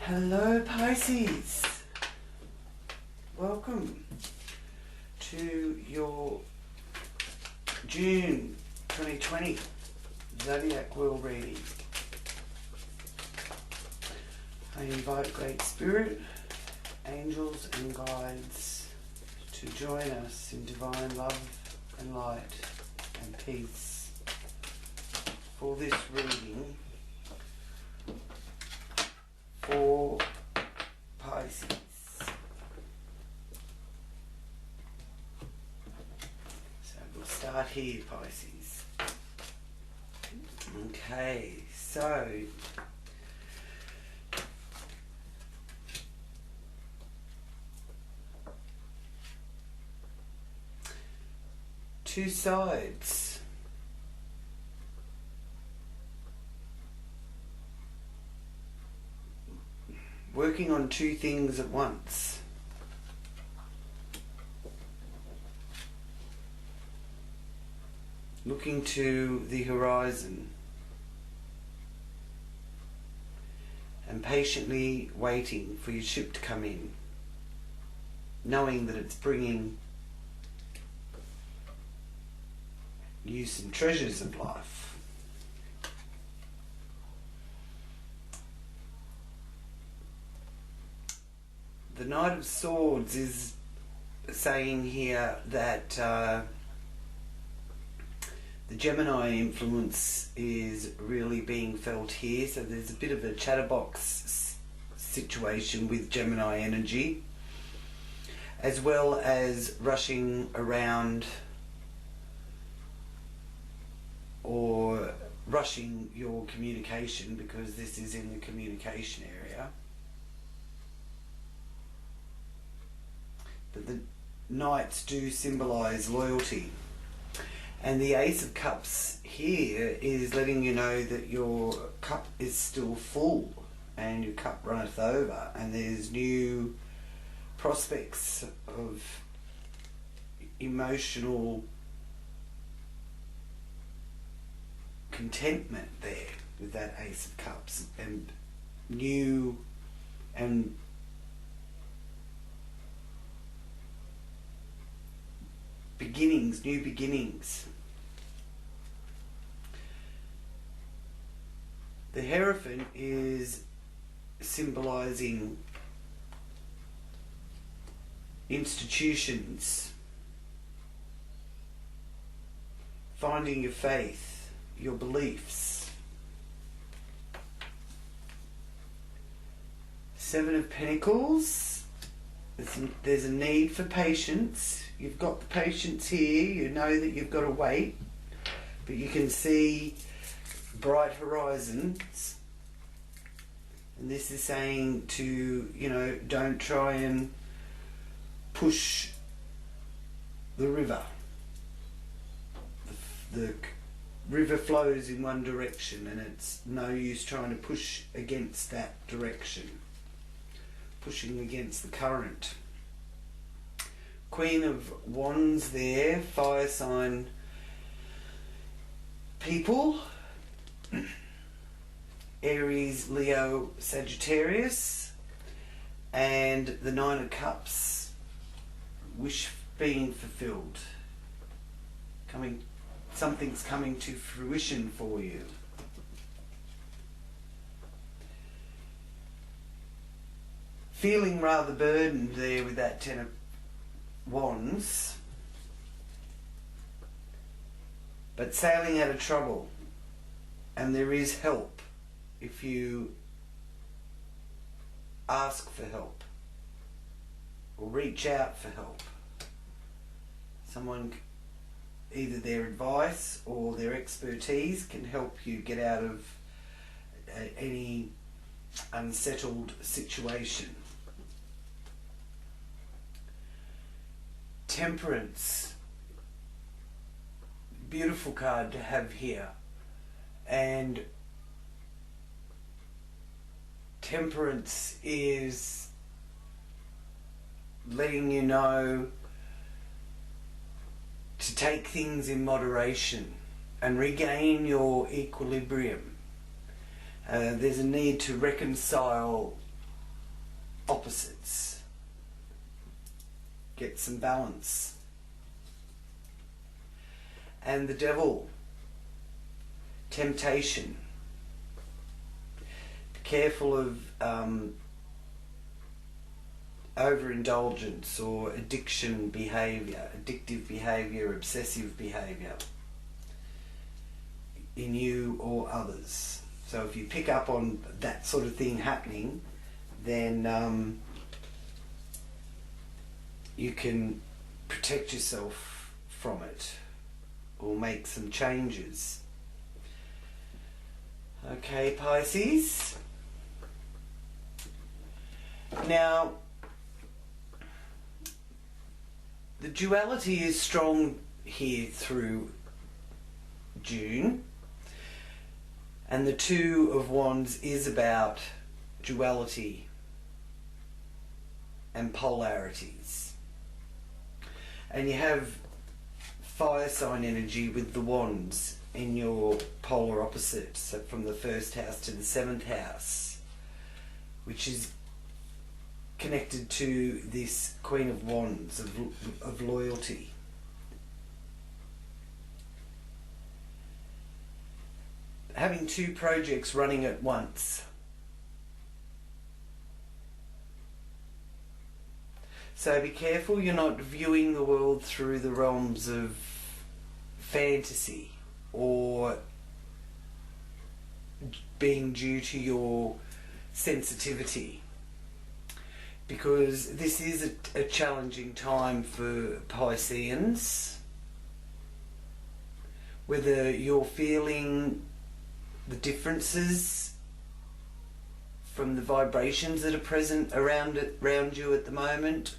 Hello Pisces, welcome to your June 2020 Zodiac World reading. I invite Great Spirit, angels and guides to join us in divine love and light and peace for this reading for Pisces. So we'll start here, Pisces. Okay, so two sides. Working on two things at once. Looking to the horizon and patiently waiting for your ship to come in, knowing that it's bringing you some treasures of life. The Knight of Swords is saying here that the Gemini influence is really being felt here, so there's a bit of a chatterbox situation with Gemini energy, as well as rushing around or rushing your communication, because this is in the communication area. But the Knights do symbolise loyalty. And the Ace of Cups here is letting you know that your cup is still full and your cup runneth over, and there's new prospects of emotional contentment there with that Ace of Cups, and new and new beginnings. The Hierophant is symbolising institutions, finding your faith, your beliefs. Seven of Pentacles, there's a need for patience. You've got the patience here, you know that you've got to wait, but you can see bright horizons. And this is saying to, you know, don't try and push the river. The river flows in one direction, and it's no use trying to push against that direction, pushing against the current. Queen of Wands there, fire sign people, Aries, Leo, Sagittarius, and the Nine of Cups, wish being fulfilled. Something's coming to fruition for you. Feeling rather burdened there with that Ten of Wands, but sailing out of trouble, and there is help if you ask for help or reach out for help. Someone, either their advice or their expertise, can help you get out of any unsettled situation. Temperance, beautiful card to have here. And Temperance is letting you know to take things in moderation and regain your equilibrium. There's a need to reconcile opposites. Get some balance. And the Devil, temptation. Be careful of overindulgence or addictive behaviour, obsessive behaviour in you or others. So if you pick up on that sort of thing happening, then you can protect yourself from it or make some changes. Okay, Pisces. Now, the duality is strong here through June, and the Two of Wands is about duality and polarities. And you have fire sign energy with the wands in your polar opposite, so from the 1st house to the 7th house, which is connected to this Queen of Wands of loyalty. Having 2 projects running at once. So be careful you're not viewing the world through the realms of fantasy or being due to your sensitivity, because this is a challenging time for Pisceans. Whether you're feeling the differences from the vibrations that are present around you at the moment,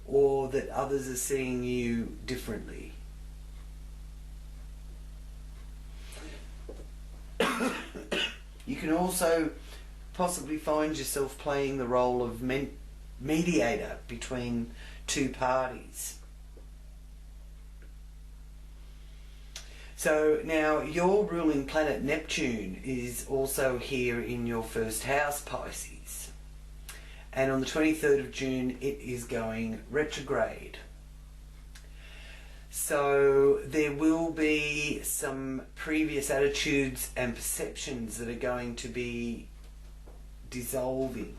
or that others are seeing you differently. You can also possibly find yourself playing the role of mediator between 2 parties. So now your ruling planet Neptune is also here in your 1st house, Pisces. And on the 23rd of June it is going retrograde. So there will be some previous attitudes and perceptions that are going to be dissolving.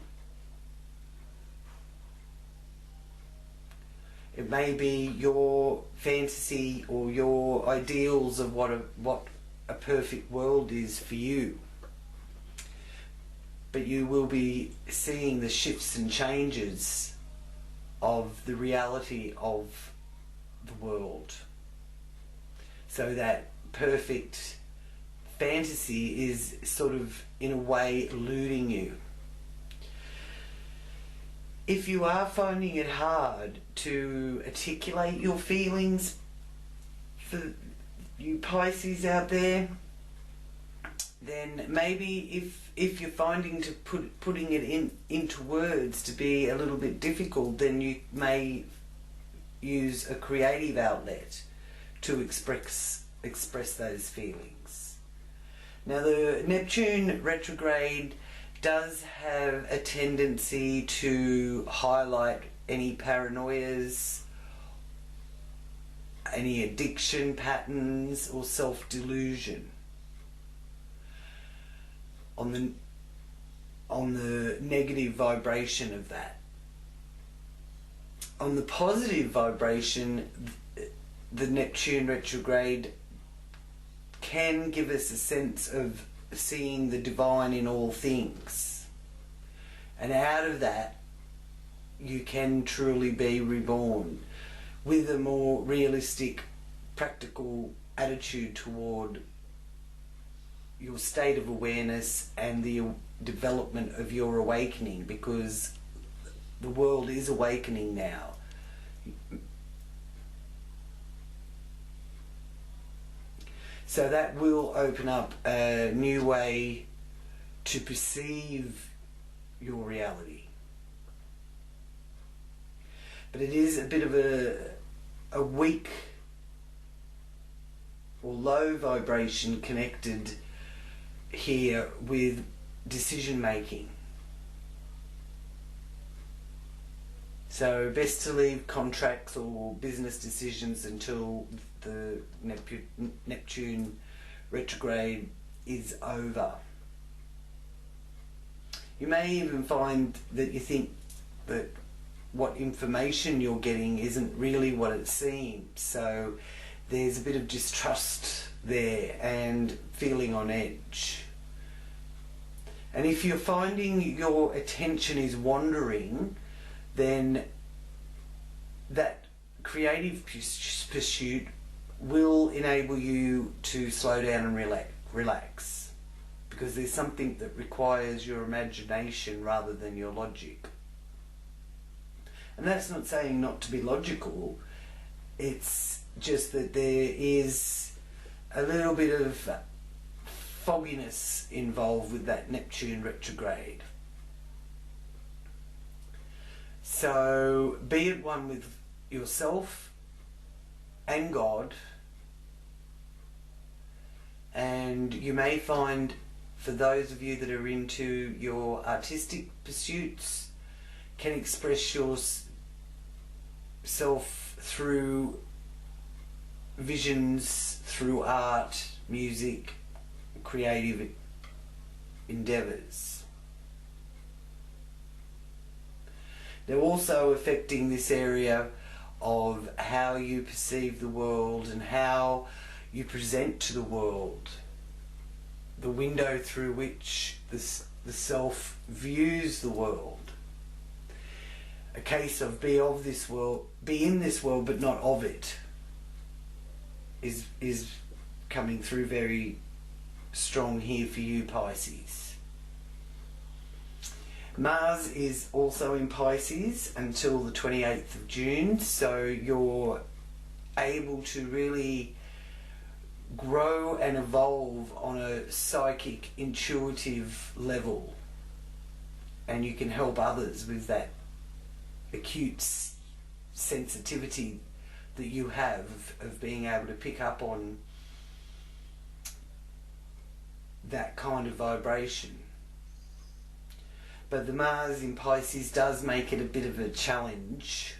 It may be your fantasy or your ideals of what a perfect world is for you. But you will be seeing the shifts and changes of the reality of the world. So that perfect fantasy is sort of, in a way, eluding you. If you are finding it hard to articulate your feelings, for you Pisces out there, then maybe if you're finding to putting it into words to be a little bit difficult, then you may use a creative outlet to express those feelings. Now, the Neptune retrograde does have a tendency to highlight any paranoias, any addiction patterns or self-delusion on the negative vibration of that. On the positive vibration, the Neptune retrograde can give us a sense of seeing the divine in all things, and out of that you can truly be reborn with a more realistic, practical attitude toward your state of awareness and the development of your awakening, because the world is awakening now. So that will open up a new way to perceive your reality. But it is a bit of a weak or low vibration connected here with decision making. So best to leave contracts or business decisions until the Neptune retrograde is over. You may even find that you think that what information you're getting isn't really what it seems. So there's a bit of distrust there and feeling on edge. And if you're finding your attention is wandering, then that creative pursuit will enable you to slow down and relax, because there's something that requires your imagination rather than your logic. And that's not saying not to be logical, it's just that there is a little bit of fogginess involved with that Neptune retrograde. So be at one with yourself and God, and you may find, for those of you that are into your artistic pursuits, can express yourself through visions, through art, music, creative endeavours. They're also affecting this area of how you perceive the world and how you present to the world, the window through which the self views the world. A case of be of this world, be in this world but not of it, is coming through very strong here for you, Pisces. Mars is also in Pisces until the 28th of June, so you're able to really grow and evolve on a psychic, intuitive level, and you can help others with that acute sensitivity that you have of being able to pick up on that kind of vibration. But the Mars in Pisces does make it a bit of a challenge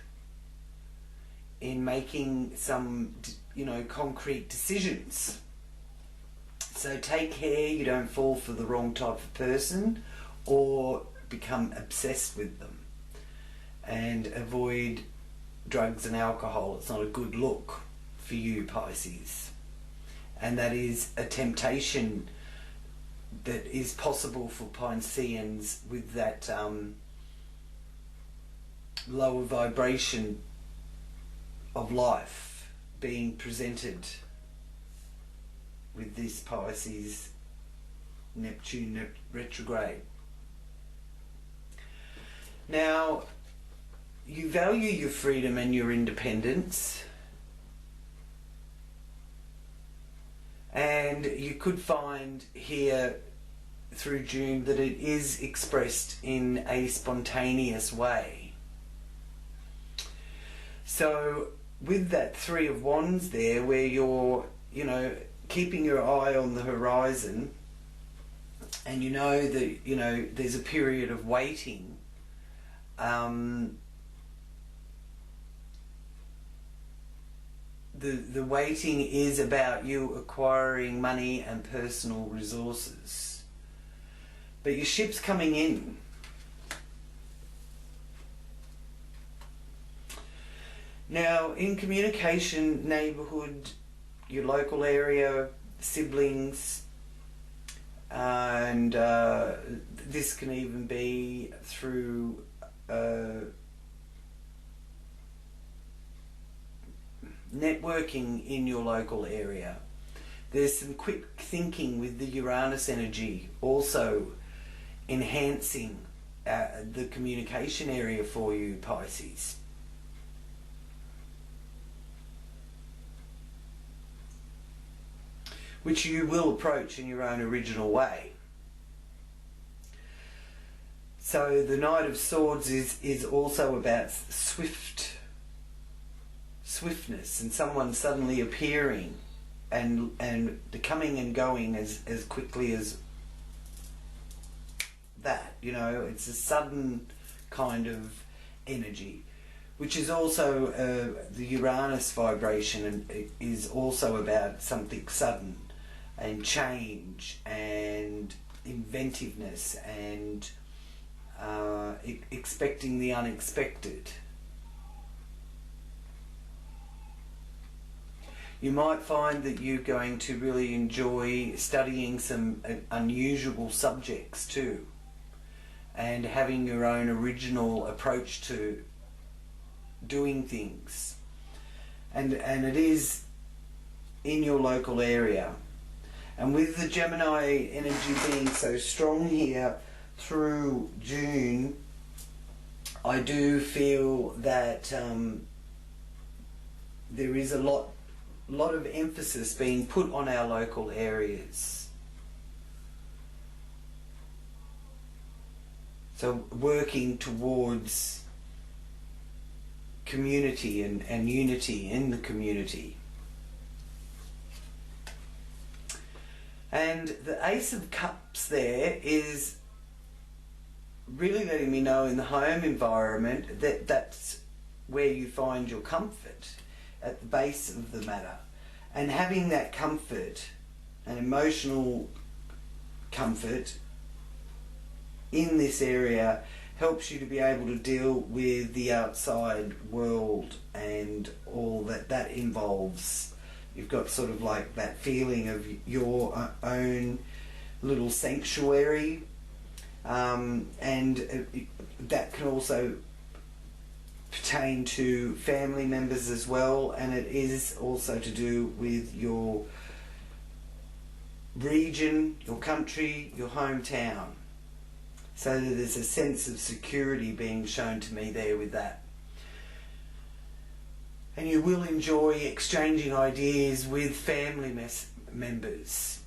in making some, concrete decisions. So take care you don't fall for the wrong type of person or become obsessed with them. And avoid drugs and alcohol. It's not a good look for you, Pisces. And that is a temptation that is possible for Pisceans with that lower vibration of life being presented with this Pisces Neptune retrograde. Now, you value your freedom and your independence, and you could find here through June that it is expressed in a spontaneous way. So with that Three of Wands there, where you're, keeping your eye on the horizon, and that, there's a period of waiting, the waiting is about you acquiring money and personal resources. But your ship's coming in. Now, in communication, neighbourhood, your local area, siblings, and this can even be through networking in your local area. There's some quick thinking with the Uranus energy also enhancing the communication area for you, Pisces. Which you will approach in your own original way. So the Knight of Swords is also about swiftness and someone suddenly appearing and coming and going as quickly as that. It's a sudden kind of energy, which is also the Uranus vibration, and it is also about something sudden and change and inventiveness and expecting the unexpected. You might find that you're going to really enjoy studying some unusual subjects too, and having your own original approach to doing things. And it is in your local area. And with the Gemini energy being so strong here through June, I do feel that there is a lot of emphasis being put on our local areas. So working towards community and unity in the community. And the Ace of Cups there is really letting me know in the home environment that that's where you find your comfort, at the base of the matter. And having that comfort, an emotional comfort in this area, helps you to be able to deal with the outside world and all that involves. You've got sort of like that feeling of your own little sanctuary, and that can also pertain to family members as well, and it is also to do with your region, your country, your hometown. So that there's a sense of security being shown to me there with that. And you will enjoy exchanging ideas with family members.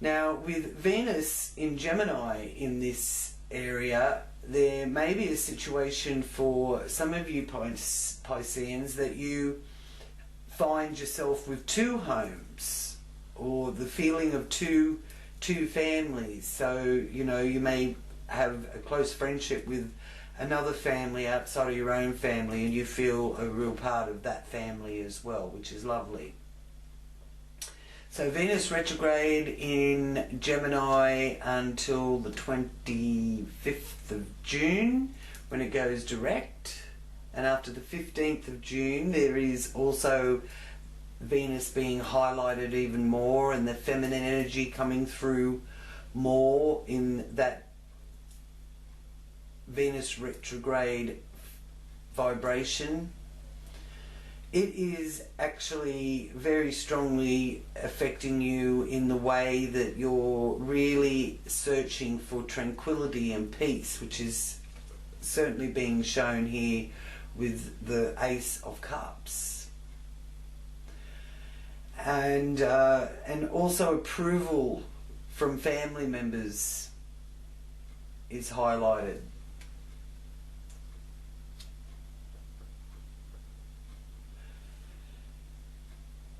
Now, with Venus in Gemini in this area, there may be a situation for some of you Pisceans that you find yourself with two homes, or the feeling of two families. So, you know, you may have a close friendship with another family outside of your own family, and you feel a real part of that family as well, which is lovely. So Venus retrograde in Gemini until the 25th of June, when it goes direct. And after the 15th of June, there is also Venus being highlighted even more, and the feminine energy coming through more in that Venus retrograde vibration. It is actually very strongly affecting you in the way that you're really searching for tranquility and peace, which is certainly being shown here with the Ace of Cups. And also approval from family members is highlighted.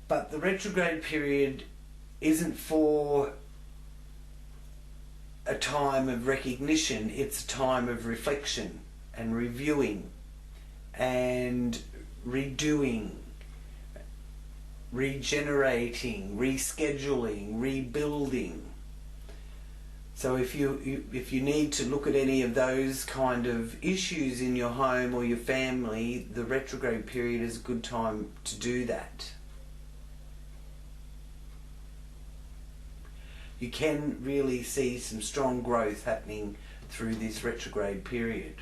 But the retrograde period isn't for a time of recognition, it's a time of reflection and reviewing and redoing, regenerating, rescheduling, rebuilding. So if you need to look at any of those kind of issues in your home or your family, the retrograde period is a good time to do that. You can really see some strong growth happening through this retrograde period.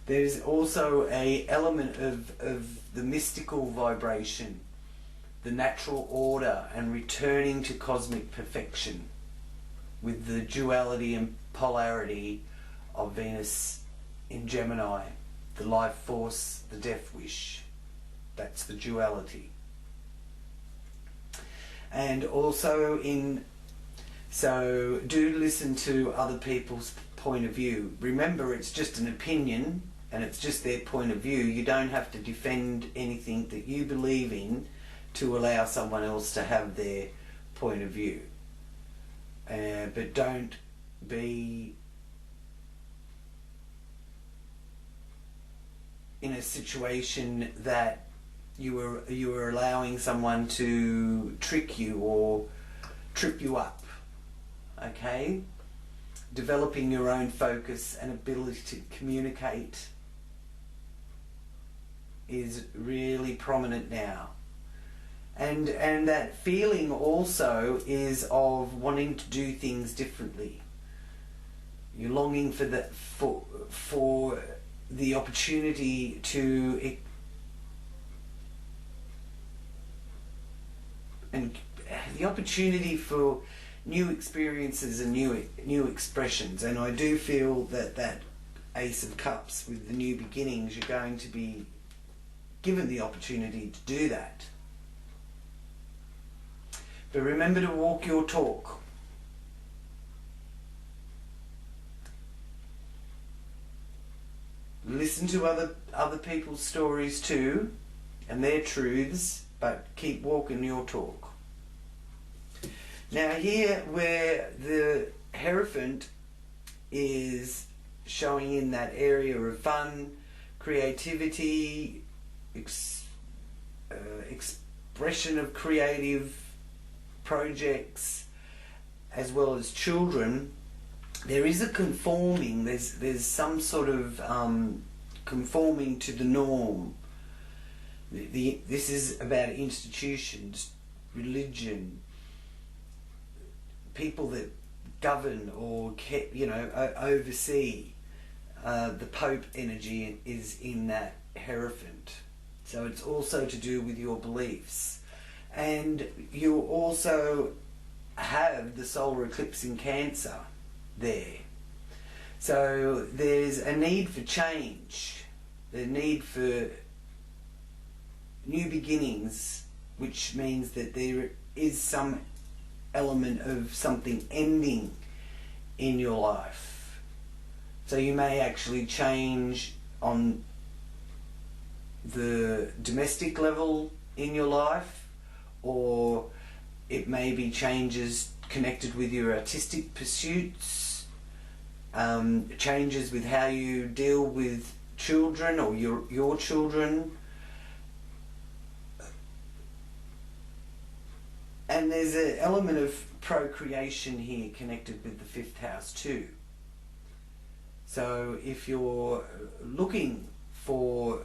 There's also an element of the mystical vibration, the natural order, and returning to cosmic perfection with the duality and polarity of Venus in Gemini, the life force, the death wish. That's the duality. And also so do listen to other people's point of view. Remember, it's just an opinion and it's just their point of view. You don't have to defend anything that you believe in to allow someone else to have their point of view. but don't be in a situation that you were allowing someone to trick you or trip you up. Okay? Developing your own focus and ability to communicate is really prominent now. And that feeling also is of wanting to do things differently. You're longing for the opportunity to for new experiences and new expressions. And I do feel that Ace of Cups with the new beginnings, you're going to be given the opportunity to do that. But remember to walk your talk. Listen to other people's stories too, and their truths, but keep walking your talk. Now here, where the Hierophant is showing in that area of fun, creativity, expression of creative projects, as well as children, there is a conforming, there's some sort of conforming to the norm. This is about institutions, religion, people that govern or oversee. The Pope energy is in that Hierophant. So it's also to do with your beliefs. And you also have the solar eclipse in Cancer there. So there's a need for change, the need for new beginnings, which means that there is some element of something ending in your life. So you may actually change on the domestic level in your life, or it may be changes connected with your artistic pursuits, changes with how you deal with children or your children. And there's an element of procreation here connected with the 5th house too. So if you're looking for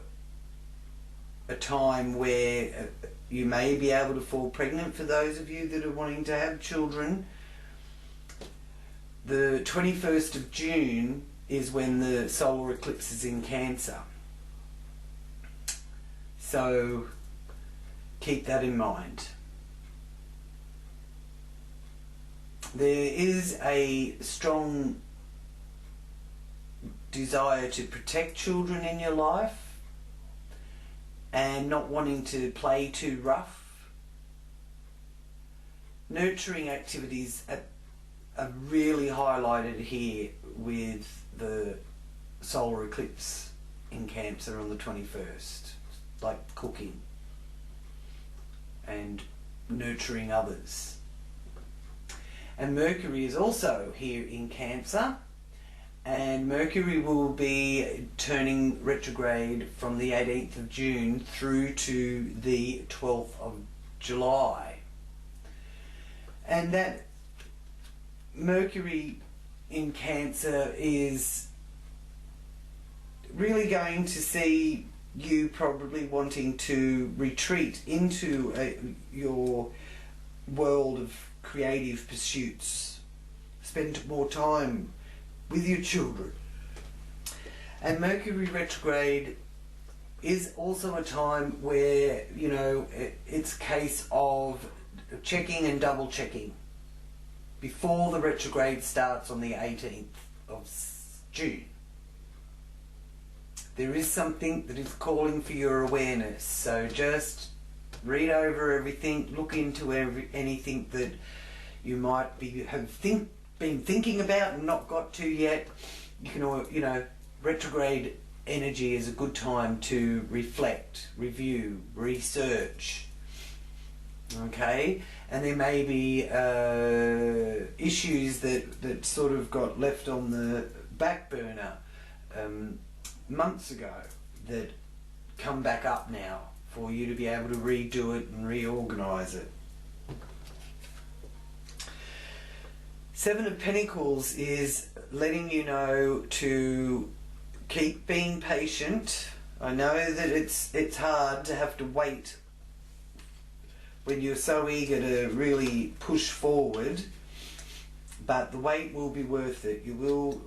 a time where you may be able to fall pregnant, for those of you that are wanting to have children, the 21st of June is when the solar eclipse is in Cancer. So keep that in mind. There is a strong desire to protect children in your life and not wanting to play too rough. Nurturing activities are really highlighted here with the solar eclipse in Cancer on the 21st, like cooking and nurturing others. And Mercury is also here in Cancer, and Mercury will be turning retrograde from the 18th of June through to the 12th of July. And that Mercury in Cancer is really going to see you probably wanting to retreat into your world of creative pursuits, spend more time with your children. And Mercury retrograde is also a time where, it's a case of checking and double checking before the retrograde starts on the 18th of June. There is something that is calling for your awareness, so just read over everything, look into anything that you might have been thinking about and not got to yet. You can, retrograde energy is a good time to reflect, review, research. Okay, and there may be issues that sort of got left on the back burner months ago that come back up now for you to be able to redo it and reorganise it. Seven of Pentacles is letting you know to keep being patient. I know that it's hard to have to wait when you're so eager to really push forward, but the wait will be worth it. You will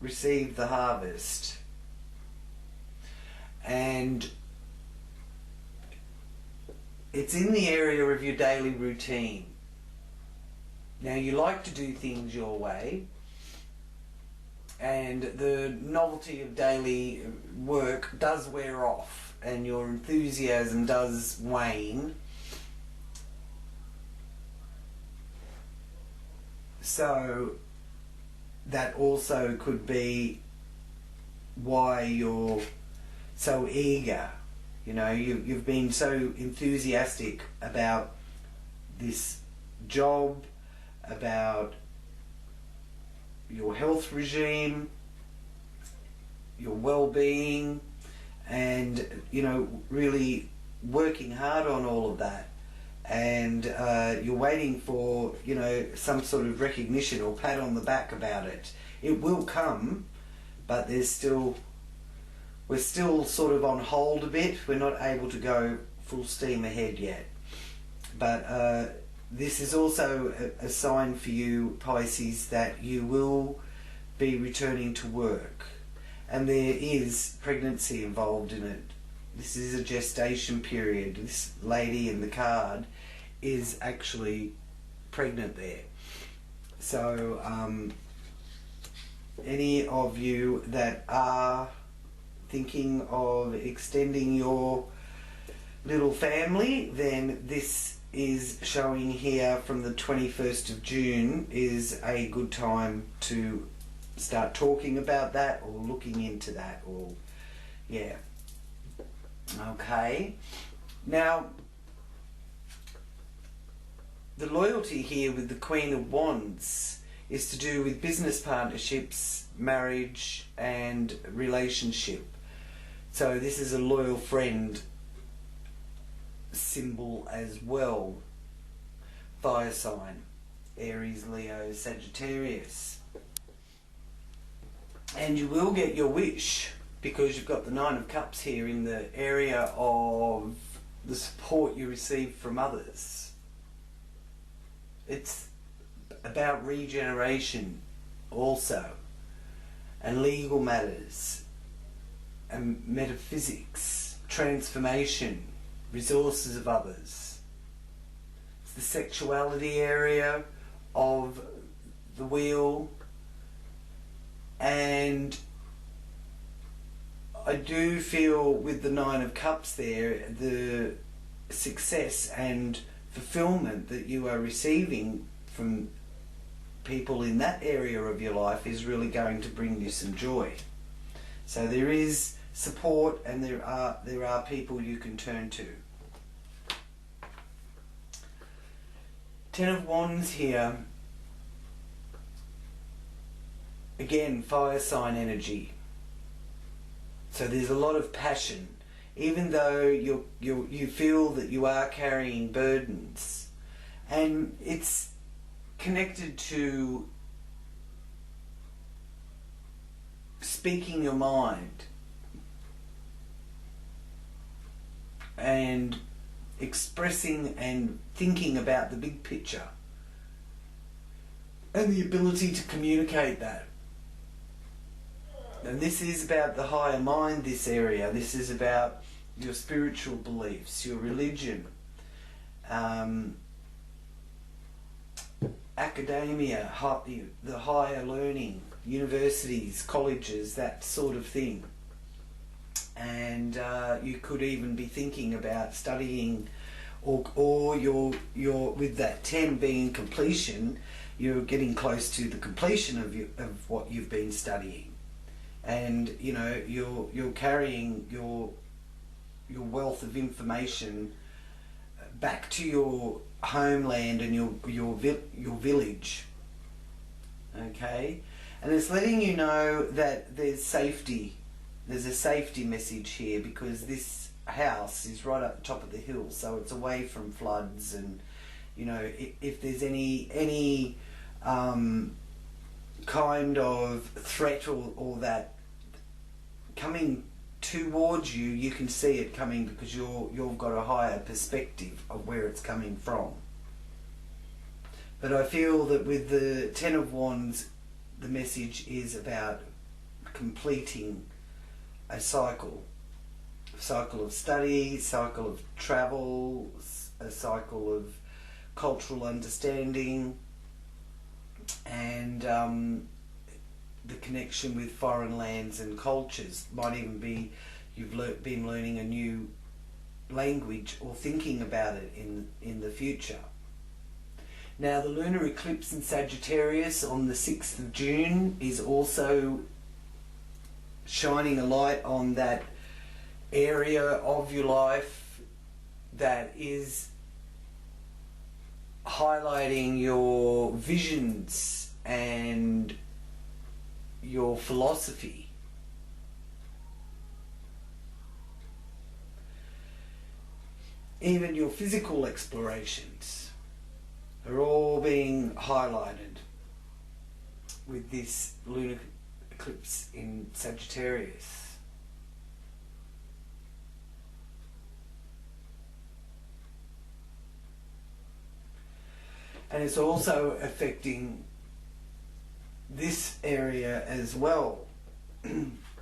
receive the harvest. And it's in the area of your daily routine. Now, you like to do things your way, and the novelty of daily work does wear off and your enthusiasm does wane. So that also could be why you're so eager. You know, you've been so enthusiastic about this job, about your health regime, your well-being, and, you know, really working hard on all of that. And you're waiting for, you know, some sort of recognition or pat on the back about it. It will come, but we're still sort of on hold a bit. We're not able to go full steam ahead yet. But this is also a sign for you, Pisces, that you will be returning to work. And there is pregnancy involved in it. This is a gestation period. This lady in the card is actually pregnant there. So any of you that are thinking of extending your little family, then this is showing here from the 21st of June is a good time to start talking about that or looking into that, or yeah. Okay, now the loyalty here with the Queen of Wands is to do with business partnerships, marriage and relationship. So this is a loyal friend symbol as well. Fire sign, Aries, Leo, Sagittarius. And you will get your wish, because you've got the Nine of Cups here in the area of the support you receive from others. It's about regeneration also, and legal matters, and metaphysics, transformation, resources of others. It's the sexuality area of the wheel, and I do feel with the Nine of Cups there, the success and fulfillment that you are receiving from people in that area of your life is really going to bring you some joy. So there is support, and there are people you can turn to. Ten of Wands here. Again, fire sign energy. So there's a lot of passion, even though you feel that you are carrying burdens, and it's connected to speaking your mind and expressing and thinking about the big picture, and the ability to communicate that. And this is about the higher mind, this area. This is about your spiritual beliefs, your religion, academia, the higher learning, universities, colleges, that sort of thing. And you could even be thinking about studying, or you're with that 10 being completion, you're getting close to the completion of what you've been studying. And you know, you're carrying your wealth of information back to your homeland and your village. Okay, and it's letting you know that there's safety. There's a safety message here, because this house is right up the top of the hill, so it's away from floods, and you know, if there's any kind of threat or that coming towards you, you can see it coming, because you've got a higher perspective of where it's coming from. But I feel that with the Ten of Wands, the message is about completing a cycle of study, cycle of travel, a cycle of cultural understanding, and the connection with foreign lands and cultures. Might even be you've been learning a new language or thinking about it in the future. Now, the lunar eclipse in Sagittarius on the 6th of June is also shining a light on that area of your life that is highlighting your visions and your philosophy. Even your physical explorations are all being highlighted with this lunar eclipse in Sagittarius. And it's also affecting this area as well,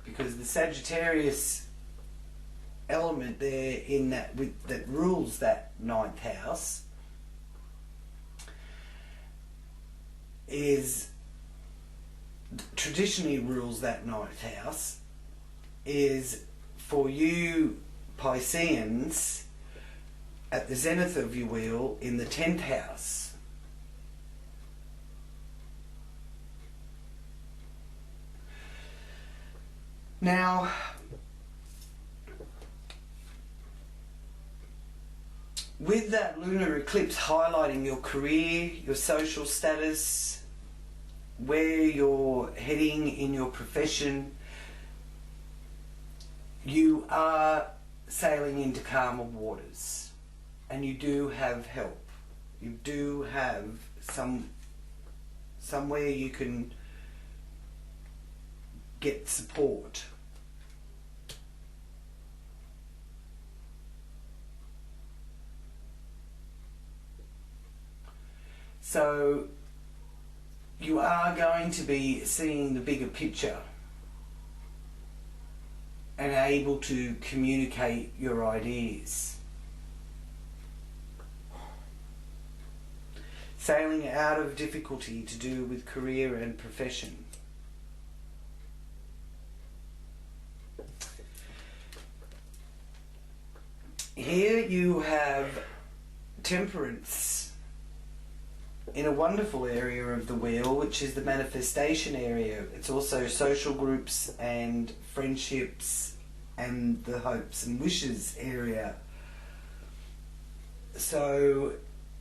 because the Sagittarius element there in that that rules that 9th house is traditionally rules that 9th house is for you Pisceans at the zenith of your wheel in the 10th house. Now, with that lunar eclipse highlighting your career, your social status, where you're heading in your profession, you are sailing into calmer waters, and you do have help. You do have somewhere you can get support. So you are going to be seeing the bigger picture and able to communicate your ideas. Sailing out of difficulty to do with career and profession. Here you have Temperance in a wonderful area of the wheel, which is the manifestation area. It's also social groups and friendships and the hopes and wishes area. So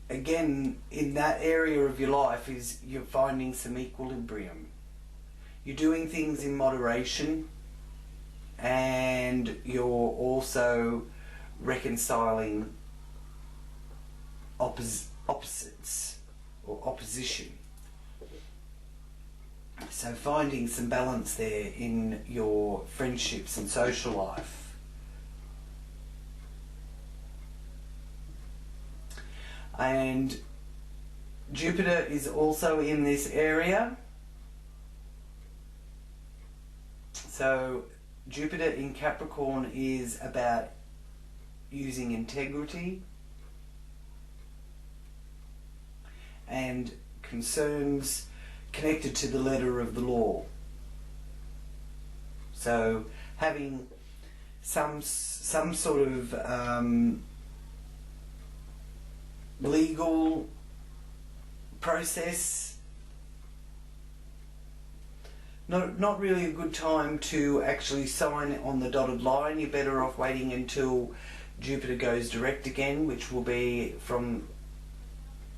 again, in that area of your life is you're finding some equilibrium. You're doing things in moderation, and you're also reconciling opposites or opposition. So finding some balance there in your friendships and social life. And Jupiter is also in this area. So Jupiter in Capricorn is about using integrity and concerns connected to the letter of the law. So having some sort of legal process. Not really a good time to actually sign on the dotted line. You're better off waiting until Jupiter goes direct again, which will be from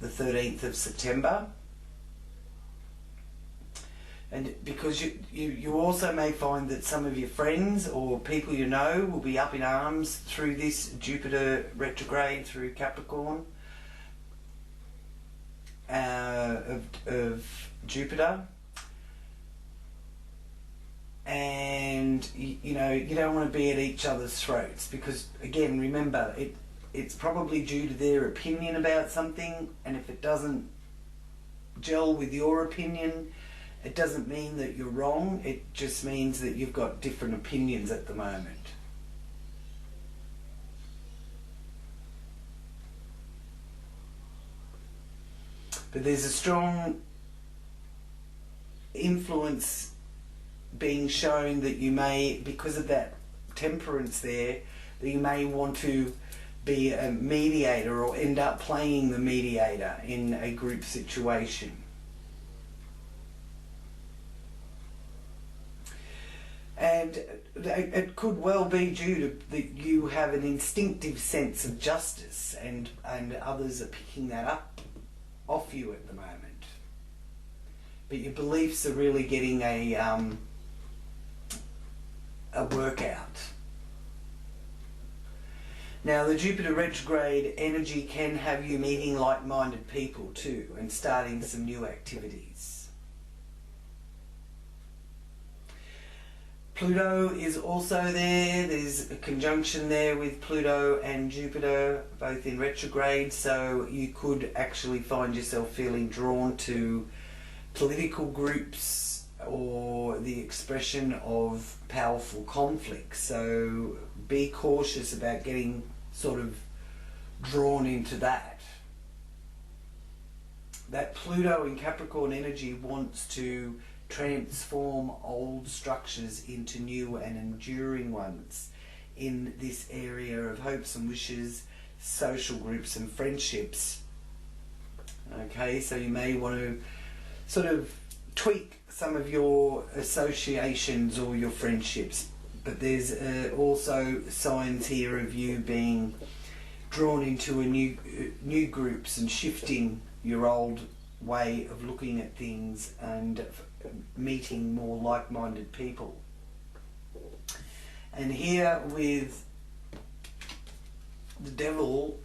the 13th of September. And because you also may find that some of your friends or people you know will be up in arms through this Jupiter retrograde through Capricorn of Jupiter. And you know, you don't want to be at each other's throats, because again, remember, it's probably due to their opinion about something, and if it doesn't gel with your opinion, it doesn't mean that you're wrong, it just means that you've got different opinions at the moment. But there's a strong influence being shown that you may, because of that temperance there, that you may want to be a mediator or end up playing the mediator in a group situation. And it could well be due to that you have an instinctive sense of justice, and others are picking that up off you at the moment. But your beliefs are really getting a workout. Now, the Jupiter retrograde energy can have you meeting like-minded people too, and starting some new activities. Pluto is also there. There's a conjunction there with Pluto and Jupiter, both in retrograde, so you could actually find yourself feeling drawn to political groups or the expression of powerful conflict. So be cautious about getting sort of drawn into that. That Pluto in Capricorn energy wants to transform old structures into new and enduring ones in this area of hopes and wishes, social groups and friendships. Okay, so you may want to sort of tweak some of your associations or your friendships, but there's also signs here of you being drawn into a new groups and shifting your old way of looking at things and meeting more like-minded people. And here with the Devil,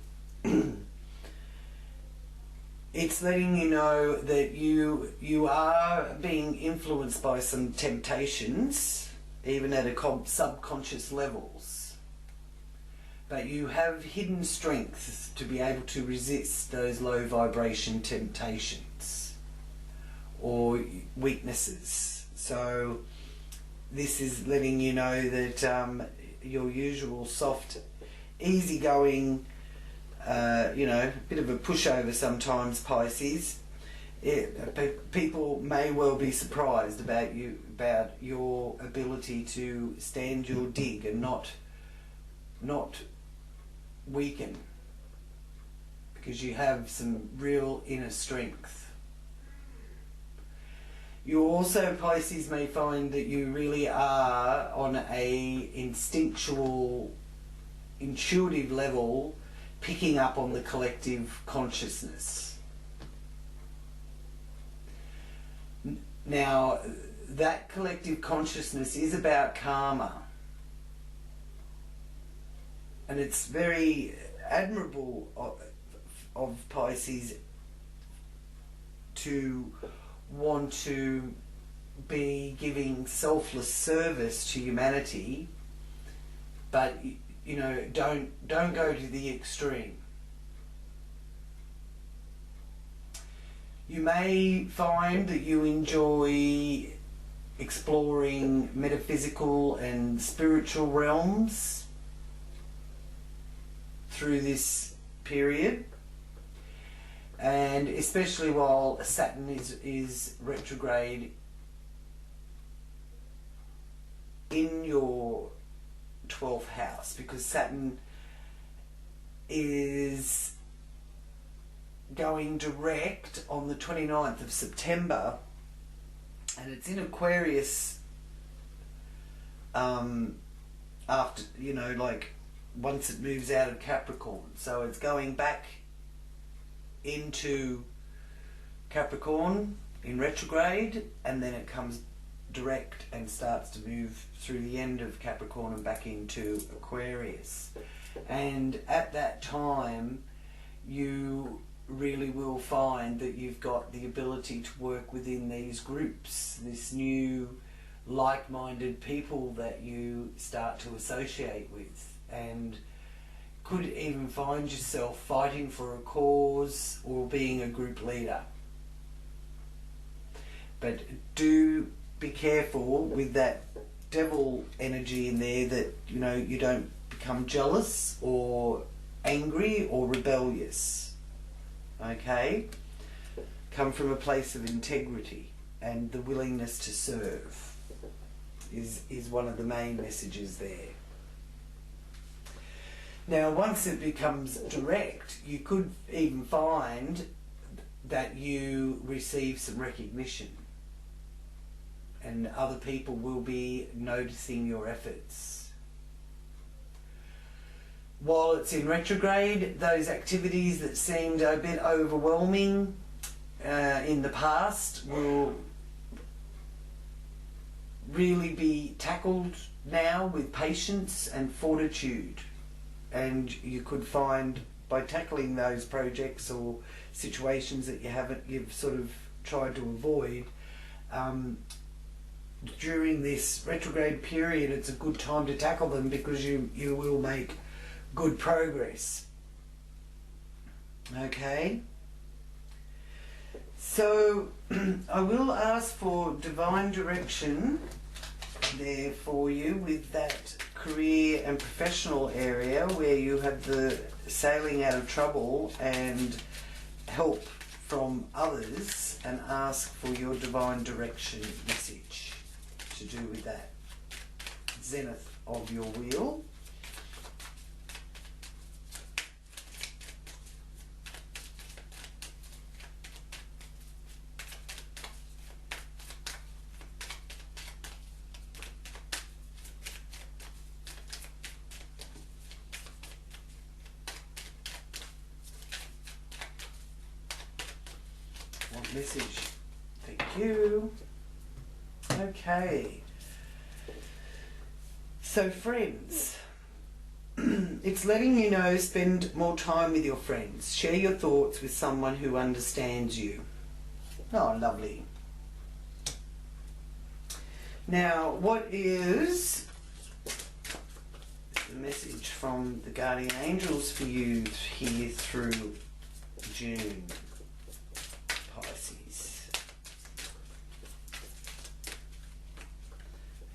it's letting you know that you are being influenced by some temptations, even at a subconscious levels, but you have hidden strengths to be able to resist those low vibration temptations or weaknesses. So this is letting you know that your usual soft, easygoing, you know, bit of a pushover sometimes, Pisces. People may well be surprised about your ability to stand your dig and not weaken, because you have some real inner strength. You also, Pisces, may find that you really are on a instinctual, intuitive level picking up on the collective consciousness. Now, that collective consciousness is about karma, and it's very admirable of Pisces to want to be giving selfless service to humanity, but you know, don't go to the extreme. You may find that you enjoy exploring metaphysical and spiritual realms through this period, and especially while Saturn is retrograde in your 12th house, because Saturn is going direct on the 29th of September, and it's in Aquarius after, you know, like once it moves out of Capricorn. So it's going back into Capricorn in retrograde, and then it comes direct and starts to move through the end of Capricorn and back into Aquarius. And at that time, you really will find that you've got the ability to work within these groups, this new like-minded people that you start to associate with, and could even find yourself fighting for a cause or being a group leader. But do be careful with that devil energy in there, that you don't become jealous or angry or rebellious. Okay? Come from a place of integrity, and the willingness to serve is one of the main messages there. Now, once it becomes direct, you could even find that you receive some recognition, and other people will be noticing your efforts. While it's in retrograde, those activities that seemed a bit overwhelming in the past will really be tackled now with patience and fortitude. And you could find, by tackling those projects or situations that you've sort of tried to avoid, during this retrograde period, it's a good time to tackle them, because you will make good progress. Okay? So I will ask for divine direction there for you with that career and professional area where you have the sailing out of trouble and help from others, and ask for your divine direction message to do with that zenith of your wheel. What message? Thank you. Okay. So friends, it's letting you know, spend more time with your friends. Share your thoughts with someone who understands you. Oh, lovely. Now, what is the message from the guardian angels for you here through June, Pisces?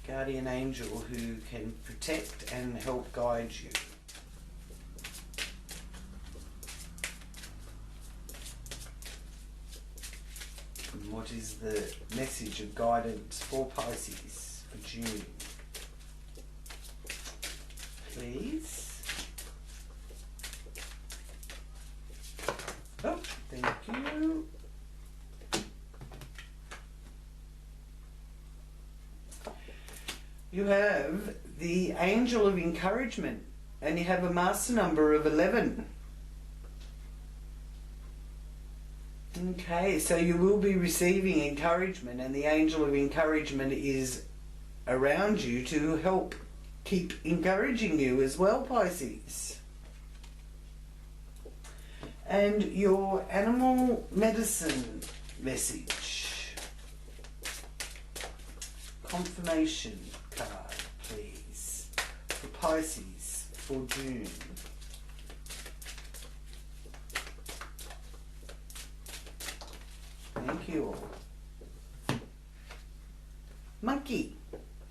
Guardian angel who can protect and help guide you. And what is the message of guidance for Pisces for June? Please. Oh, thank you. You have the angel of encouragement, and you have a master number of 11. Okay, so you will be receiving encouragement, and the angel of encouragement is around you to help keep encouraging you as well, Pisces. And your animal medicine message. Confirmation card, please, for Pisces for June. Thank you all. Monkey,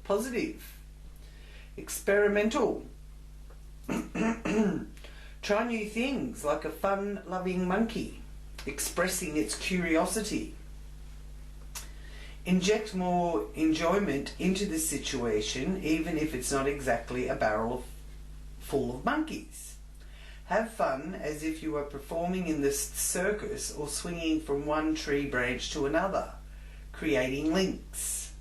positive, experimental. Try new things, like a fun-loving monkey, expressing its curiosity. Inject more enjoyment into the situation, even if it's not exactly a barrel full of monkeys. Have fun as if you are performing in the circus or swinging from one tree branch to another, creating links.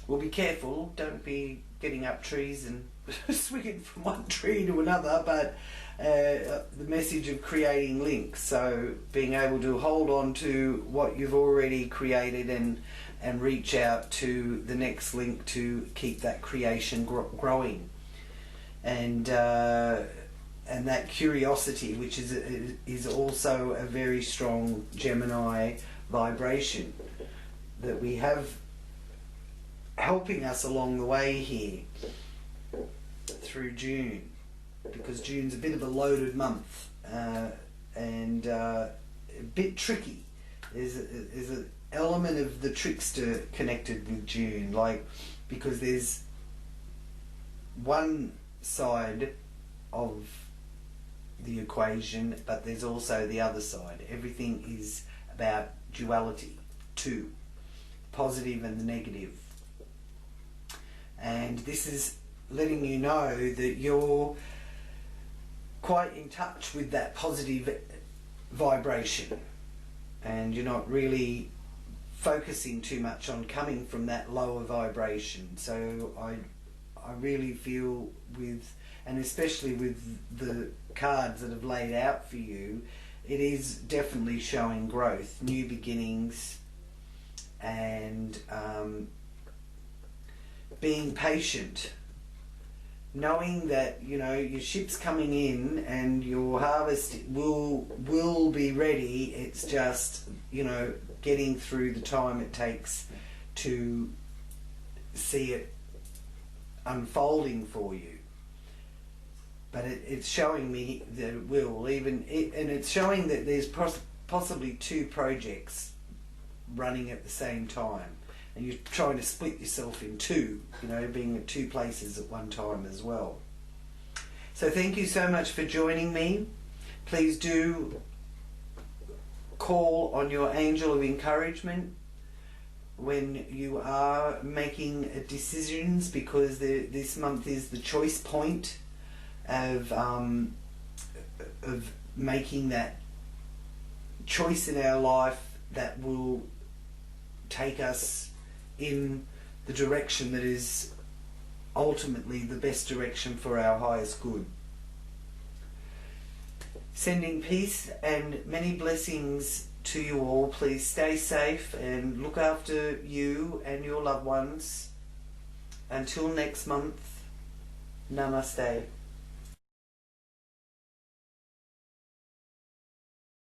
Well, be careful, don't be getting up trees and swinging from one tree to another, but the message of creating links. So being able to hold on to what you've already created and reach out to the next link to keep that creation growing. And that curiosity, which is also a very strong Gemini vibration that we have helping us along the way here through June, because June's a bit of a loaded month and a bit tricky. There's an element of the trickster connected with June, like, because there's one side of the equation, but there's also the other side. Everything is about duality, two, positive and the negative. And this is letting you know that you're quite in touch with that positive vibration, and you're not really focusing too much on coming from that lower vibration. So I really feel with, and especially with the cards that have laid out for you, it is definitely showing growth, new beginnings, and being patient, knowing that, you know, your ship's coming in and your harvest will be ready. It's just, you know, getting through the time it takes to see it unfolding for you. But it's showing me that it will, and it's showing that there's possibly two projects running at the same time, and you're trying to split yourself in two, you know, being at two places at one time as well. So thank you so much for joining me. Please do call on your angel of encouragement when you are making decisions, because this month is the choice point of making that choice in our life that will take us in the direction that is ultimately the best direction for our highest good. Sending peace and many blessings to you all. Please stay safe and look after you and your loved ones. Until next month, namaste.